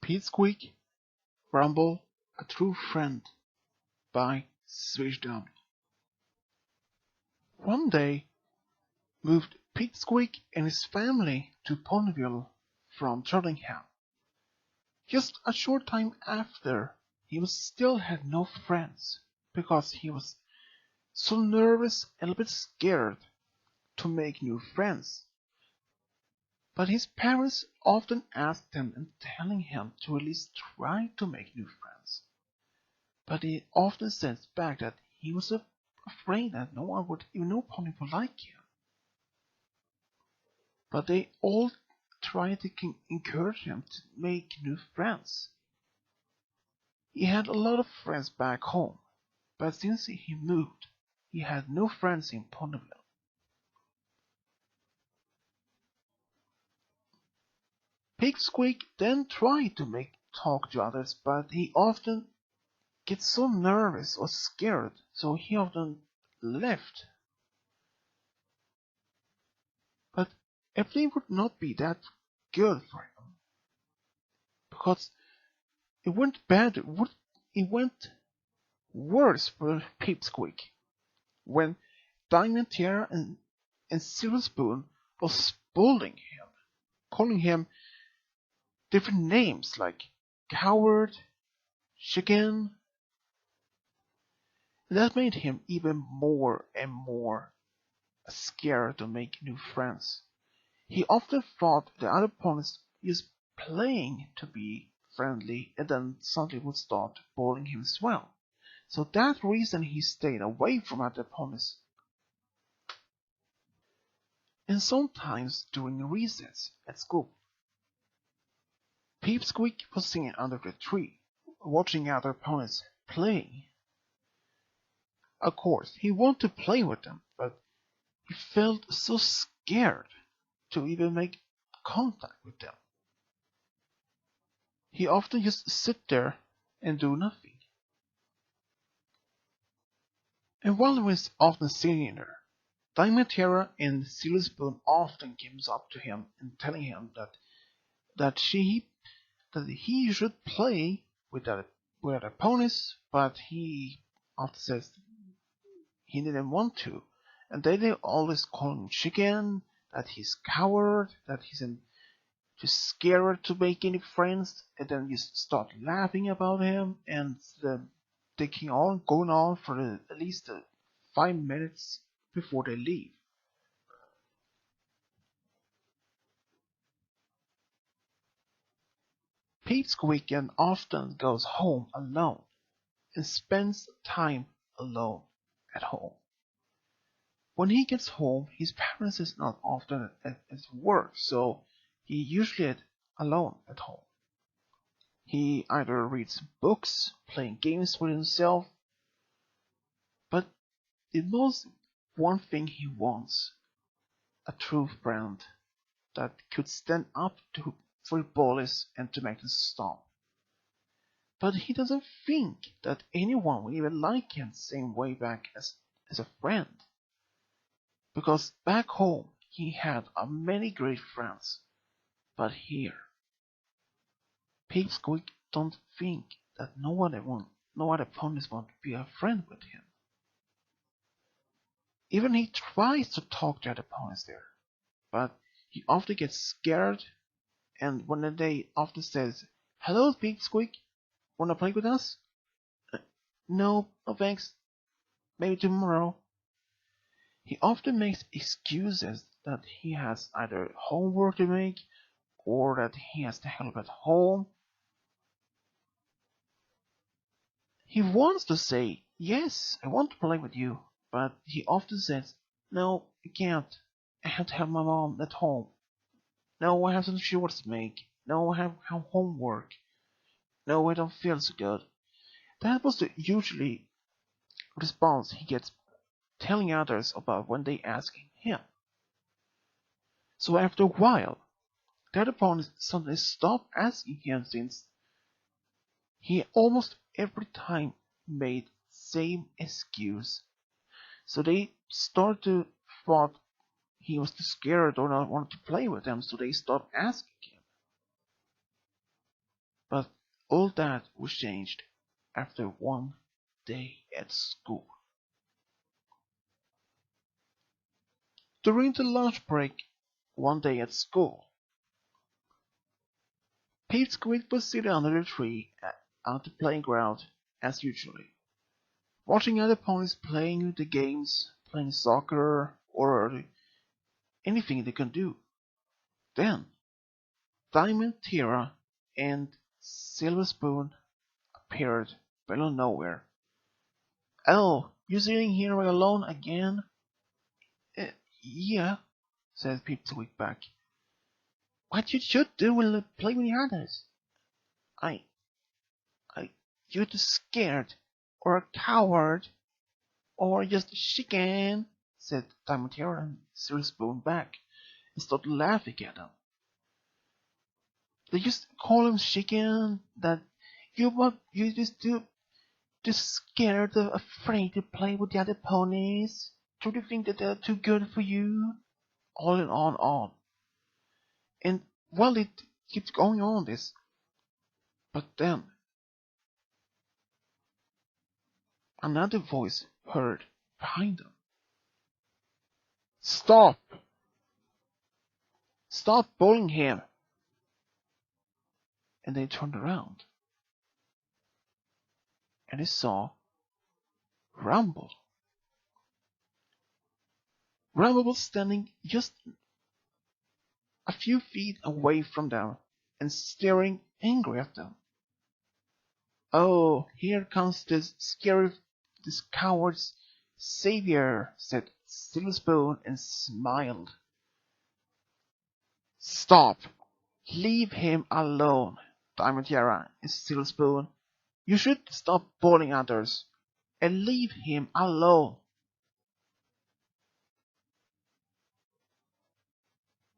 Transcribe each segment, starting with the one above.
Pipsqueak, Rumble, A True Friend by Switched. One day moved Pipsqueak and his family to Ponyville from Tottenham. Just a short time after, he still had no friends because he was so nervous and a bit scared to make new friends. But his parents often asked him and telling him to at least try to make new friends. But he often said back that he was afraid that no one would even know Ponyville like him. But they all tried to encourage him to make new friends. He had a lot of friends back home, but since he moved, he had no friends in Ponyville. Pipsqueak then tried to talk to others, but he often gets so nervous or scared, so he often left. But everything would not be that good for him, because it went bad. It went worse for Pipsqueak when Diamond Tiara and Silver Spoon was bullying him, calling him different names like coward, chicken. That made him even more and more scared to make new friends. He often thought the other ponies just playing to be friendly and then suddenly would start bullying him as well. So that reason he stayed away from other ponies. And sometimes during recess at school, Pipsqueak was sitting under the tree, watching other ponies playing. Of course, he wanted to play with them, but he felt so scared to even make contact with them. He often just sit there and do nothing. And while he was often sitting there, Diamond Tiara and Silver Spoon often comes up to him and telling him that he should play with other ponies, but he often says he didn't want to, and they always call him chicken, that he's coward, that he's too scared to make any friends, and then just start laughing about him, and they keep on going on for at least 5 minutes before they leave. Pipsqueak often goes home alone and spends time alone at home. When he gets home, his parents is not often at work, so he usually alone at home. He either reads books, playing games with himself, but the most one thing he wants, a true friend that could stand up for bullies and to make them stop. But he doesn't think that anyone will even like him the same way back as a friend. Because back home he had many great friends, but here Pipsqueak don't think that no other ponies want to be a friend with him. Even he tries to talk to other ponies there, but he often gets scared, and one day often says, "Hello, Pipsqueak, wanna play with us?" No, no thanks, maybe tomorrow." He often makes excuses that he has either homework to make or that he has to help at home. He wants to say, "Yes, I want to play with you," but he often says, "No, I can't. I have to help my mom at home. No, I have some chores to make. No, I have homework. No, I don't feel so good." That was the usually response he gets telling others about when they ask him. So after a while, the other opponents suddenly stop asking him since he almost every time made same excuse. So they start to thought he was too scared or not want to play with them, so they stopped asking him. But All that was changed after one day at school. During the lunch break one day at school, Pipsqueak was sitting under the tree at the playground as usual, watching other ponies playing the games, playing soccer, or anything they can do. Then, Diamond, Tira, and Silver Spoon appeared out of nowhere. "Oh, you sitting here alone again?" "Uh, yeah," said Pipsqueak back. "What you should do is play with the others." I, you're too scared, or a coward, or just a chicken," said Diamond, Tira, and Silver Spoon back, and started laughing at him. They just call him chicken, that you just too scared or afraid to play with the other ponies? Don't you think that they're too good for you? On and on. And well, it keeps going on this. But then, another voice heard behind them. "Stop! Stop bullying him!" And they turned around. And they saw Rumble. Rumble was standing just a few feet away from them and staring angry at them. "Oh, here comes this coward's savior," said Silver Spoon and smiled. "Stop! Leave him alone, Diamond, Tira, and Silver Spoon. You should stop bullying others and leave him alone."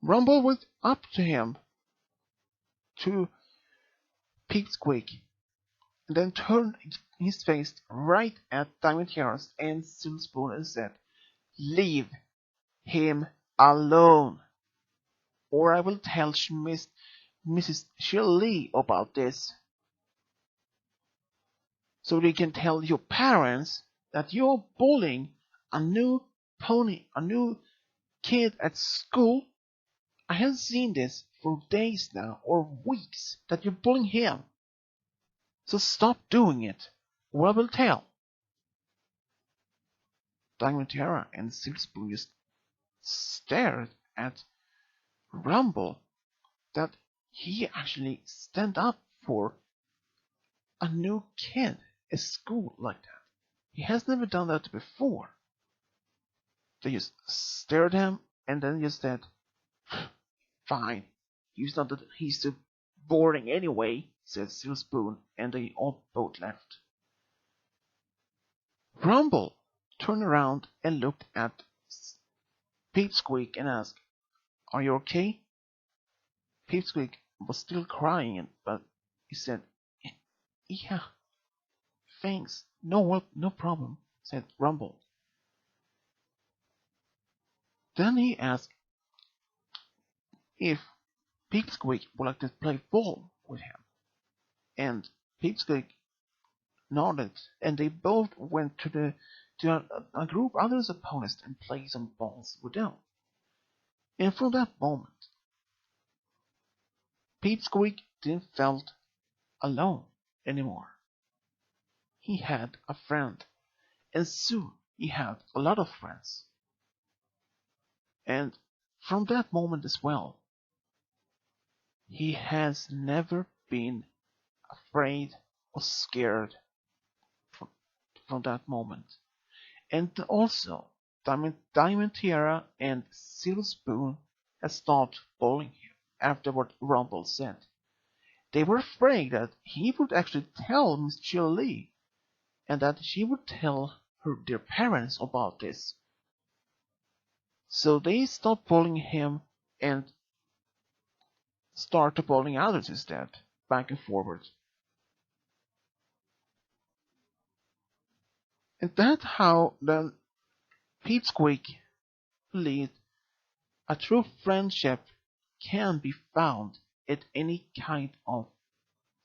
Rumble went up to him, to Pipsqueak, and then turned his face right at Diamond, Tira, and Silver Spoon and said, "Leave him alone, or I will tell Mrs. Shirley about this, so they can tell your parents that you're bullying a new pony, a new kid at school. I have seen this for days now, or weeks, that you're bullying him. So stop doing it, or I will tell." Diamond, Tara, and Silver Spoon just stared at Rumble, that he actually stand up for a new kid at school like that. He has never done that before. They just stared at him and then just said, "Fine. He's too boring anyway," said Silver Spoon, and they all both left. Rumble turned around and looked at Pipsqueak and asked, "Are you okay?" Pipsqueak was still crying, but he said, "Yeah, thanks. No problem," said Rumble. Then he asked if Pipsqueak would like to play ball with him, and Pipsqueak nodded, and they both went to a group of other opponents and played some balls with them. And from that moment, Pipsqueak didn't felt alone anymore. He had a friend, and soon he had a lot of friends. And from that moment as well, he has never been afraid or scared from that moment. And also, Diamond, Tiara, and Silver Spoon had stopped bullying him after what Rumble said. They were afraid that he would actually tell Miss Chili, and that she would tell their parents about this. So they stopped bullying him and started bullying others instead, back and forward. And that's how the Pipsqueak believed a true friendship can be found at any kind of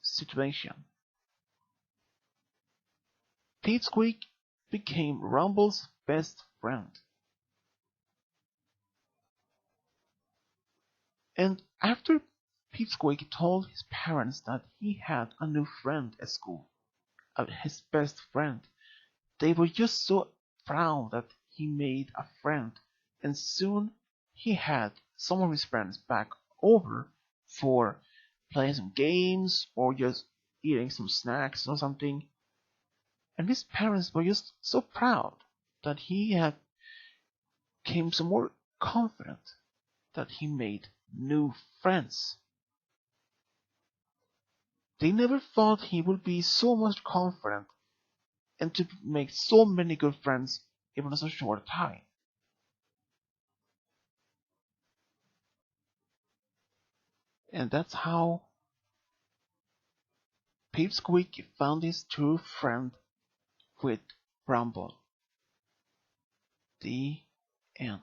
situation. Pipsqueak became Rumble's best friend. And after Pipsqueak told his parents that he had a new friend at school, his best friend, they were just so proud that he made a friend, and soon he had some of his friends back over for playing some games or just eating some snacks or something. And his parents were just so proud that he had became so more confident that he made new friends. They never thought he would be so much confident and to make so many good friends even in such a short time. And that's how Pipsqueak found his true friend with Rumble. The end.